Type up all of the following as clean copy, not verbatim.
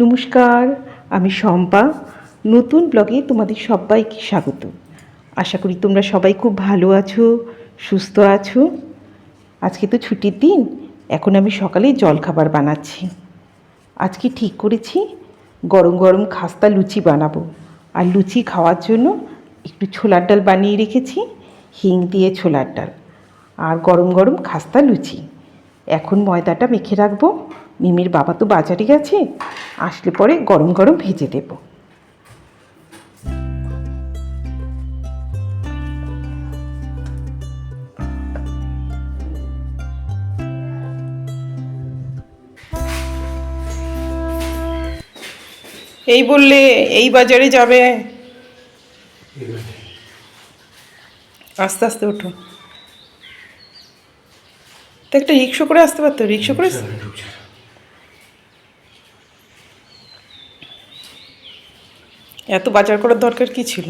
নমস্কার, আমি শম্পা। নতুন ব্লগে তোমাদের সবাইকে স্বাগত। আশা করি তোমরা সবাই খুব ভালো আছো, সুস্থ আছো। আজকে তো ছুটির দিন, এখন আমি সকালে জলখাবার বানাচ্ছি। আজকে ঠিক করেছি গরম গরম খাস্তা লুচি বানাবো। আর লুচি খাওয়ার জন্য একটু ছোলার ডাল বানিয়ে রেখেছি, হিং দিয়ে ছোলার ডাল, আর গরম গরম খাস্তা লুচি। এখন ময়দাটা মেখে রাখবো। মিমির বাবা তো বাজারে গেছে, আসলে পরে গরম গরম ভেজে দেব। এই বললে এই বাজারে যাবে, আস্তে আস্তে ওঠো। তো একটা রিক্সা করে আসতে পারতো, রিক্সা করে। এত বাজার করার দরকার কি ছিল?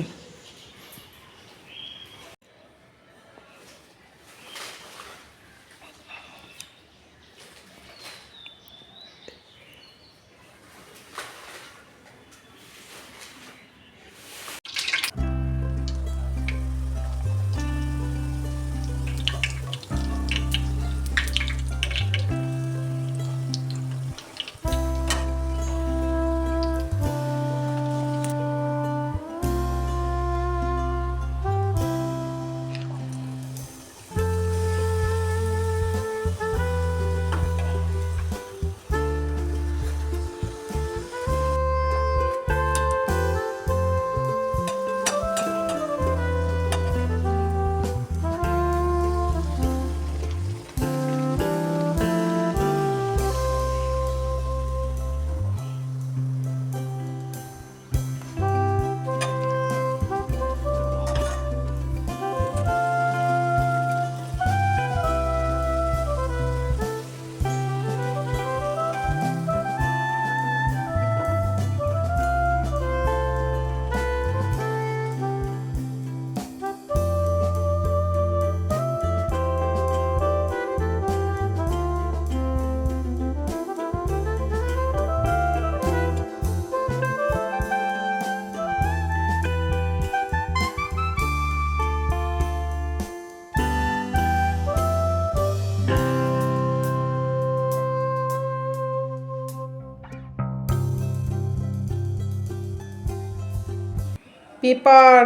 পেপার,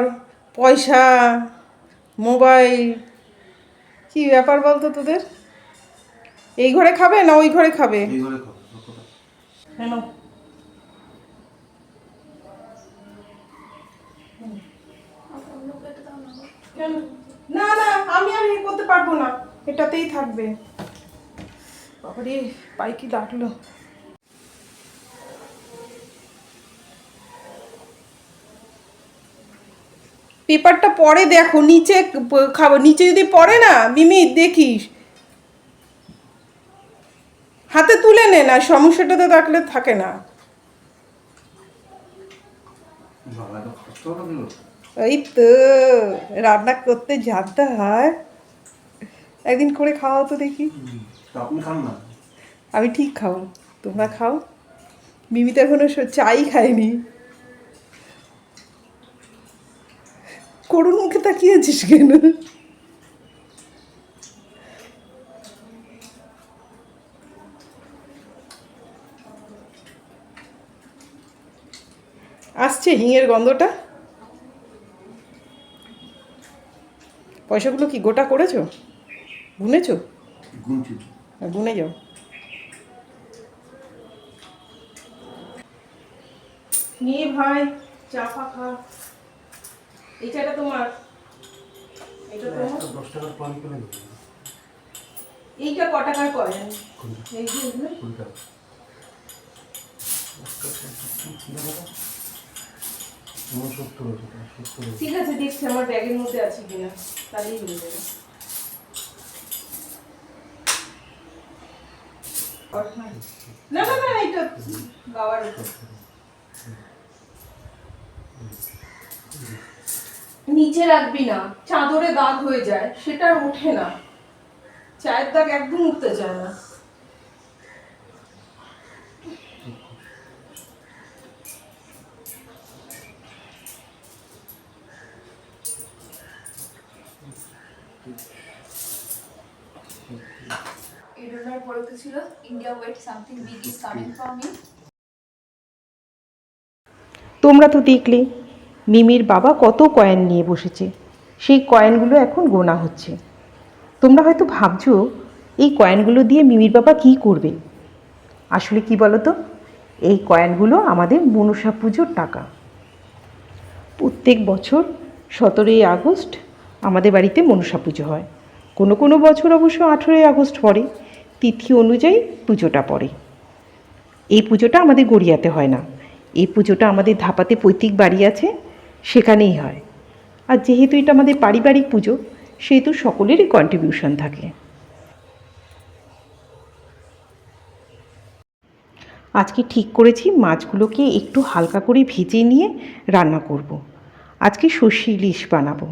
পয়সা, মোবাইল, কি ব্যাপার বলতো তোদের? এই ঘরে খাবে না ওই ঘরে খাবে? কেন? কেন? না না, আমি আর ইয়ে করতে পারবো না, এটাতেই থাকবে। বাবারে, পাই কি ডাকলো। পেপারটা পরে দেখো, নিচে খাবো, নিচে যদি পড়ে না মিমি দেখিস, হাতে তুলে নে না, সমস্যাটা তো থাকলে থাকে না। ওই তো রান্না করতে জানতে হয়, একদিন করে খাওয়াও তো দেখি। আপনি খান না? আমি ঠিক খাবো, তোমরা খাও। মিমি তো এখনো চাই খায়নি। করুণ মুখে তাকিয়েছিস কেন? আসছে হিঙের গন্ধটা। পয়সাগুলো কি গোটা করেছো, গুনেছো? গুনে যাও। নিয়ে ভাই চা ফা খা। এই চাটা তোমার, এটা তোমার। 10 টাকার পান করে দিন। এইটা ক টাকার কয়েন? এই যে এগুলো 20 টাকা। ঠিক আছে, দেখছি আমার ব্যাগের মধ্যে আছে কিনা, তাহলেই হয়ে যাবে। না না না, এটা বাবার উপর। নিচে রাখবি না, চাদরে দাগ হয়ে যায়, সেটা ওঠে না। চায়ের দাগ একদম উঠতে চায় না। করে উঠেছিল, India wait something big is coming for me. তোমরা তো দেখলে মিমির বাবা কত কয়েন নিয়ে বসেছে, সেই কয়েনগুলো এখন গোনা হচ্ছে। তোমরা হয়তো ভাবছো এই কয়েনগুলো দিয়ে মিমির বাবা কী করবে। আসলে কি বলো তো, এই কয়েনগুলো আমাদের মনসা পুজোর টাকা। প্রত্যেক বছর 17ই আগস্ট আমাদের বাড়িতে মনসা পুজো হয়। কোনো কোনো বছর অবশ্য 18ই আগস্ট পড়ে, তিথি অনুযায়ী পুজোটা পড়ে। এই পুজোটা আমাদের গড়িয়াতে হয় না, এই পুজোটা আমাদের ধাপাতে পৈতৃক বাড়ি আছে, সেখানেই হয়। আর যেহেতু এটা আমাদের পারিবারিক পুজো, সেহেতু সকলেরই কন্ট্রিবিউশন থাকে। আজকে ঠিক করেছি মাছগুলোকে একটু হালকা করে ভেজে নিয়ে রান্না করব। আজকে সর্ষে ইলিশ বানাবো।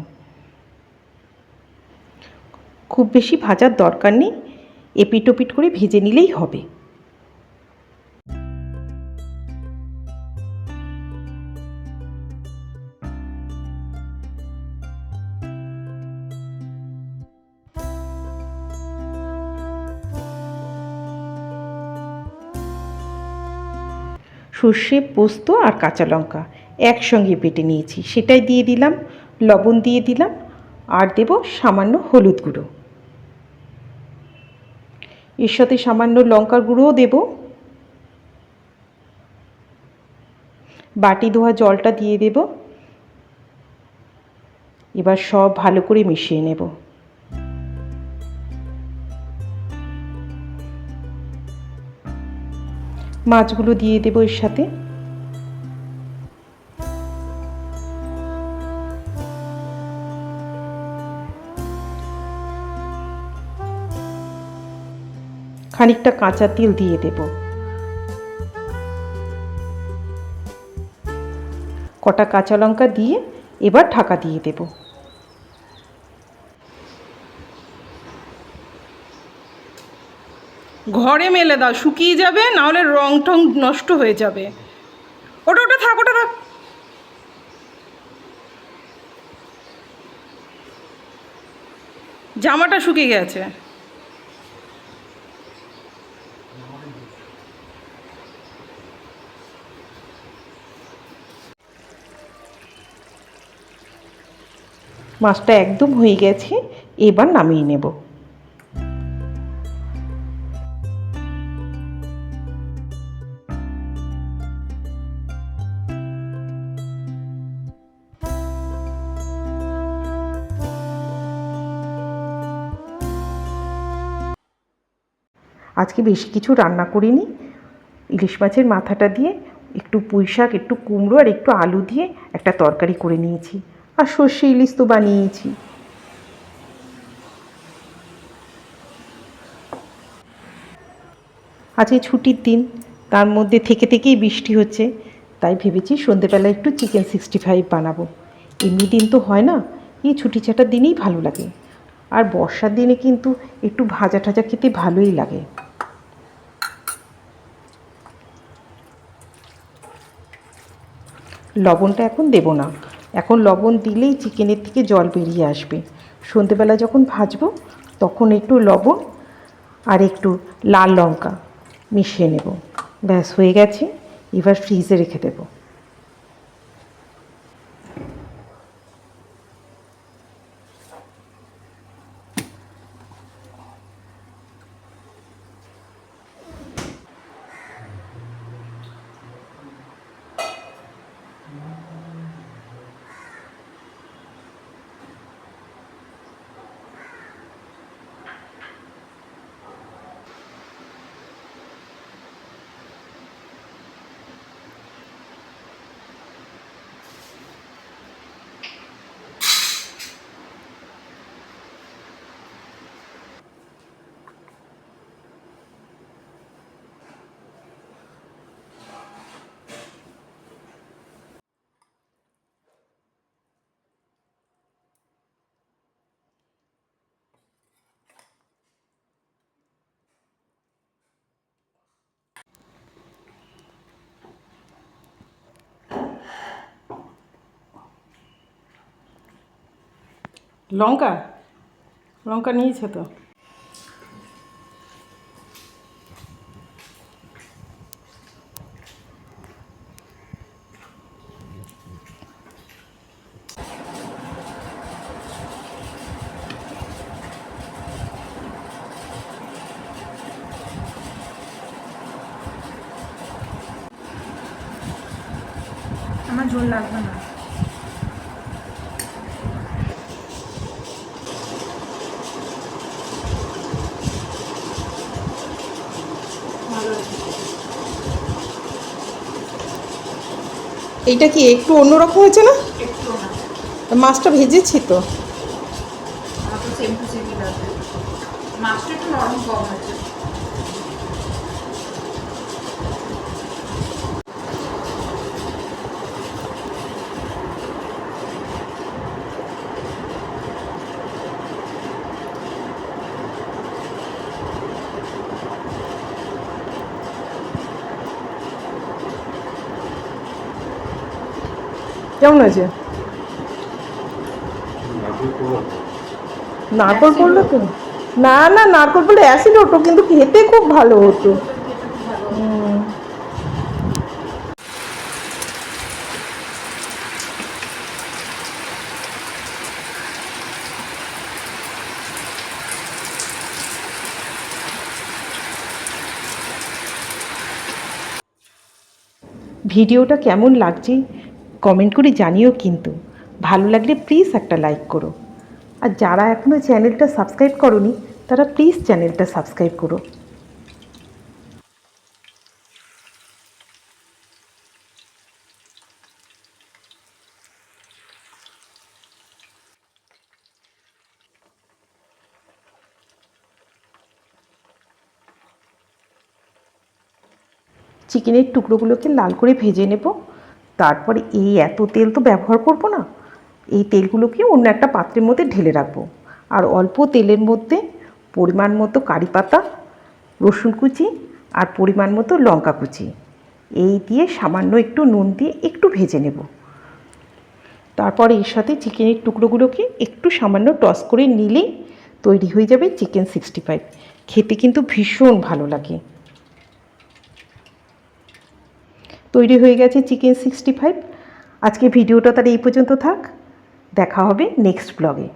খুব বেশি ভাজার দরকার নেই, এপিট ওপিট করে ভেজে নিলেই হবে। সর্ষে, পোস্ত আর কাঁচা লঙ্কা একসঙ্গে বেটে নিয়েছি, সেটাই দিয়ে দিলাম। লবণ দিয়ে দিলাম, আর দেব সামান্য হলুদ গুঁড়ো। এর সাথে সামান্য লঙ্কার গুঁড়োও দেব। বাটি ধোয়া জলটা দিয়ে দেব। এবার সব ভালো করে মিশিয়ে নেব। মাছগুলো দিয়ে দেব এর সাথে। খানিকটা কাঁচা তেল দিয়ে দেব। কটা কাঁচা লঙ্কা দিয়ে এবার ঢাকা দিয়ে দেব। ঘরে মেলে দাও, শুকিয়ে যাবে, নাহলে রং টং নষ্ট হয়ে যাবে। ওটা ওটা থাক, ওটা থাক। জামাটা শুকিয়ে গেছে। মাছটা একদম হয়ে গেছে, এবার নামিয়ে নেব। আজকে বেশি কিছু রান্না করিনি, ইলিশ মাছের মাথাটা দিয়ে একটু পুঁই শাক, একটু কুমড়ো আর একটু আলু দিয়ে একটা তরকারি করে নিয়েছি, আর সর্ষে ইলিশ তো বানিয়েছি। আজকে ছুটির দিন, তার মধ্যে থেকে থেকেই বৃষ্টি হচ্ছে, তাই ভেবেছি সন্ধেবেলা একটু চিকেন 65 বানাবো। এমনি দিন তো হয় না, এই ছুটি ছাটার দিনেই ভালো লাগে। আর বর্ষার দিনে কিন্তু একটু ভাজা টাজা খেতে ভালোই লাগে। লবণটা এখন দেব না, এখন লবণ দিলেই চিকেনের থেকে জল বেরিয়ে আসবে। সন্ধেবেলা যখন ভাজবো তখন একটু লবণ আর একটু লাল লঙ্কা মিশিয়ে নেব। ব্যাস হয়ে গেছে, এবার ফ্রিজে রেখে দেব। লঙ্কা লঙ্কা নিয়েছে তো। ঝোল লাগবে না। এইটা কি একটু অন্যরকম হয়েছে না? একটু না, মাছটা ভেজেছি তো। আমার তো সেম টু সেমই লাগবে। মাছটা একটু নরম কম আছে। কেমন হয়েছে? নারকল পড়লো তো? না না, নারকল পড়লে অ্যাসিড হতো, কিন্তু খেতে খুব ভালো হতো। ভিডিওটা কেমন লাগছে কমেন্ট করে জানিও, কিন্তু ভালো লাগলে প্লিজ একটা লাইক করো। আর যারা এখনও চ্যানেলটা সাবস্ক্রাইব করোনি তারা প্লিজ চ্যানেলটা সাবস্ক্রাইব করো। চিকেনের টুকরোগুলোকে লাল করে ভেজে নেব। তারপরে এই এত তেল তো ব্যবহার করব না, এই তেলগুলোকে অন্য একটা পাত্রের মধ্যে ঢেলে রাখবো। আর অল্প তেলের মধ্যে পরিমাণ মতো কারি পাতা, রসুন কুচি আর পরিমাণ মতো লঙ্কা কুচি এই দিয়ে সামান্য একটু নুন দিয়ে একটু ভেজে নেব। তারপর এর সাথে চিকেনের টুকরোগুলোকে একটু সামান্য টস করে নিলেই তৈরি হয়ে যাবে চিকেন 65। খেতে কিন্তু ভীষণ ভালো লাগে। তৈরি হয়ে গেছে চিকেন 65। আজকে ভিডিওটা তার এই পর্যন্ত থাক, দেখা হবে নেক্সট ব্লগে।